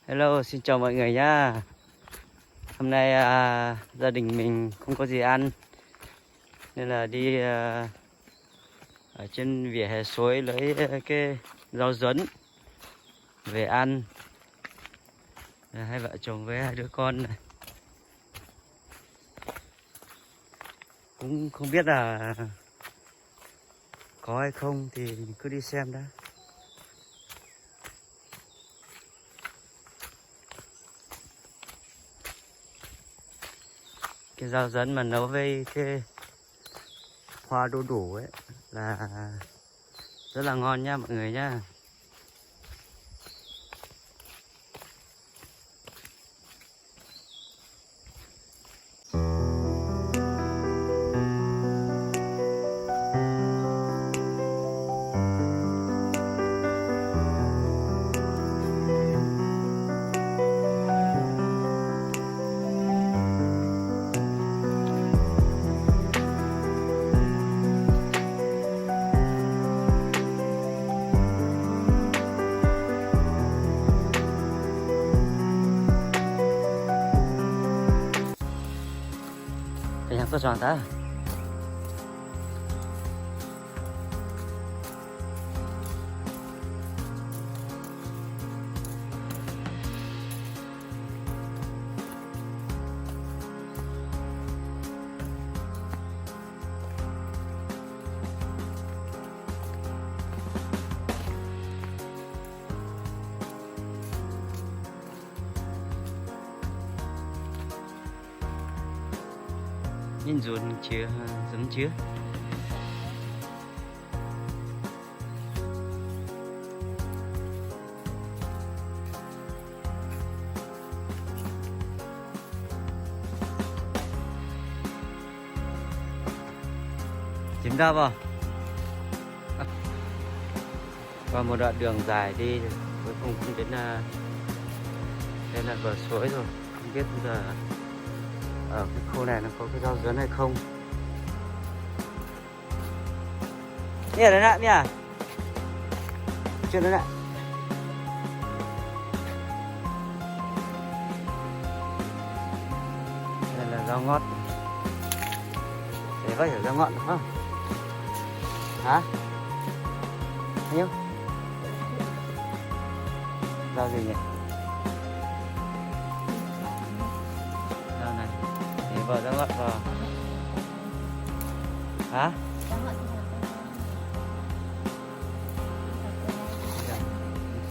Hello, xin chào mọi người nhá. Hôm nay gia đình mình không có gì ăn nên là đi ở trên vỉa hè suối lấy cái rau dấn về ăn. Hai vợ chồng với hai đứa con này. Cũng không biết là có hay không thì mình cứ đi xem đã. Cái rau dấn mà nấu với cái hoa đu đủ ấy là rất là ngon nha mọi người nhá. Kaya ko sa ta. Nhìn ruột chưa, giống chưa? Chính ra vào. Qua một đoạn đường dài đi, cuối cùng cũng đến đây là bờ suối rồi. Không biết giờ ở cái khu này nó có cái rau dấn hay không. Nè đấy ạ, nè. Chưa đấy ạ. Đây là rau ngót. Để có hiểu rau ngót được không? Hả? Thấy không? Rau gì nhỉ? Rau này. Để vào rau ngót vào. Hả?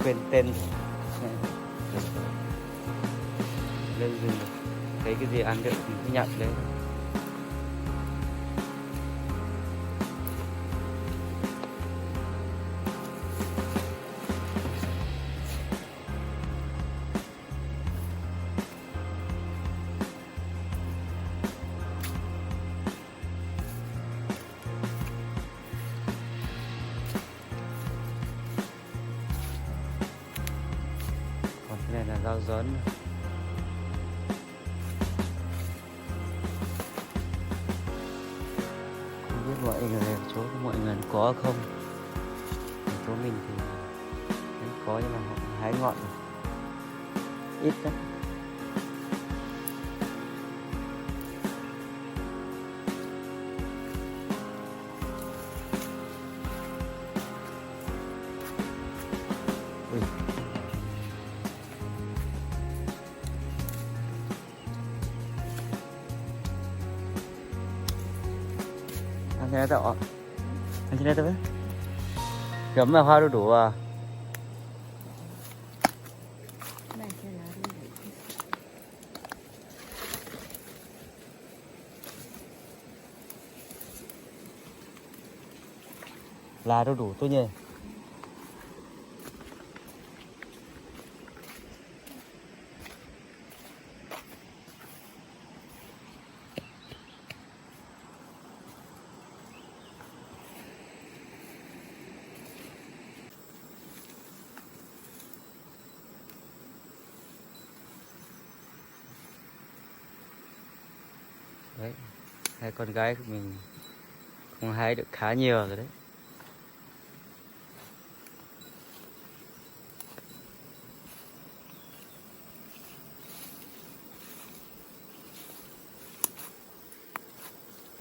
Quên tên. Lên rừng thấy cái gì ăn được thì cứ nhặt đấy. Còn cái này là rau dấn. Không biết mọi người ở chỗ mọi người có không. Ở chỗ mình thì có nhưng mà họ hái ngọn rồi. Ít lắm. Ui. Ăn thế này tao ăn thế này tao biết gấm mà hoa đu đủ à. Là đu đủ tôi nhỉ. Đấy, hai con gái của mình cũng hái được khá nhiều rồi đấy.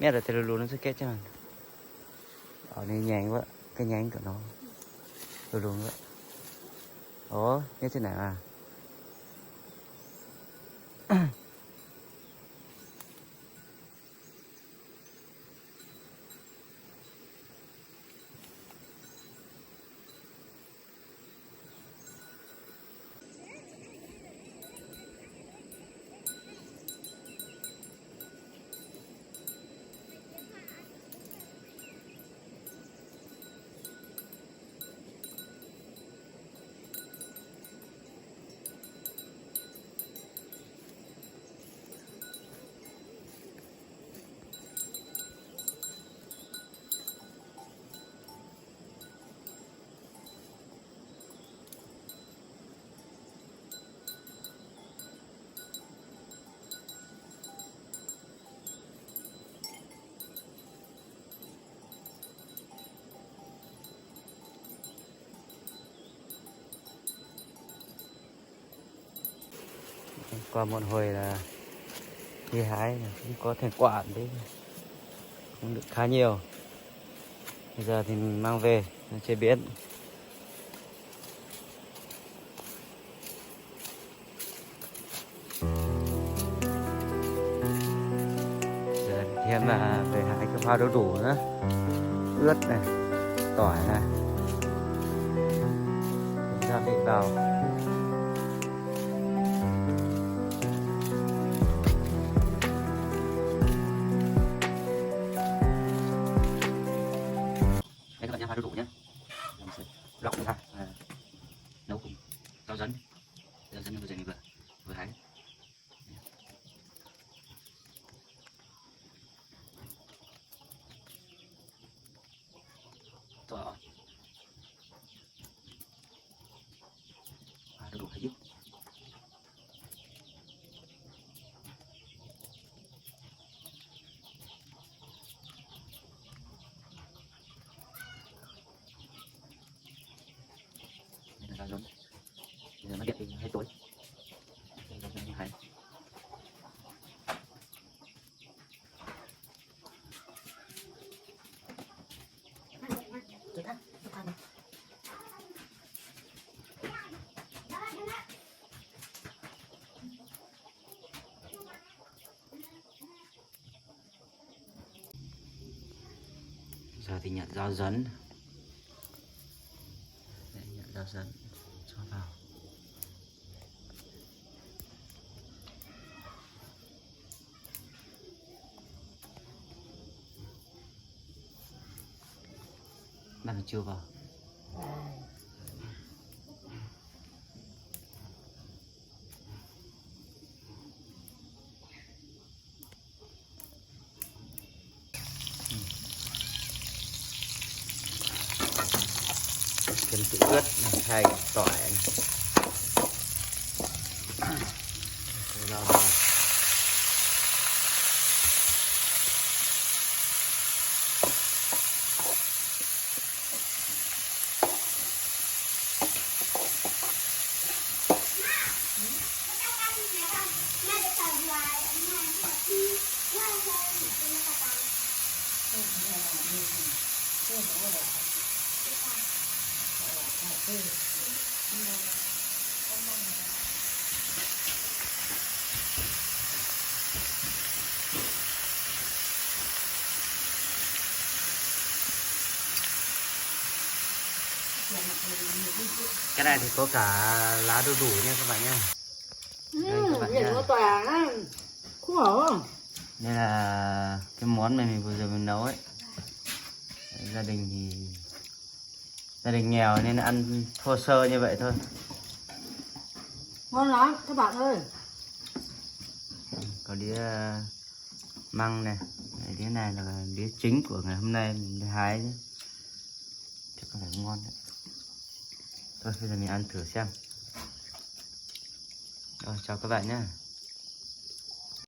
mẹ là từ lù nó sẽ kết chứ mà ở đây nhánh quá cái nhánh của nó lù lù vậy ố như thế nào à qua một hồi là đi hái cũng có thành quả đấy cũng được khá nhiều. Bây giờ thì mình mang về chế biến. Giờ thêm là về hái cái hoa đu đủ nữa, ướt này, tỏi này, gia vị vào. Hoa đu đủ nhé, lọc ra nấu cùng rau dấn vừa rồi mình vừa hái tỏi hoa đu đủ ít. Rau dấn giờ nó điện thì hơi tối rau dấn như hay. Giờ thì nhận rau dấn, nhận rau dấn cho vào. Bạn chưa vào. Thêm chữ ướt này, hay tỏi này. Rau vào. Cái này thì có cả lá đu đủ nha các bạn nha. Đây các bạn nha. Không hổ. Đây là cái món mà mình vừa rồi mình nấu ấy. Gia đình thì gia đình nghèo nên ăn thô sơ như vậy thôi. Ngon lắm các bạn ơi. Có đĩa măng này, đĩa này là đĩa chính của ngày hôm nay mình đi hái nhé. Chắc có phải ngon đấy. Thôi bây giờ mình ăn thử xem. Rồi chào các bạn nhé.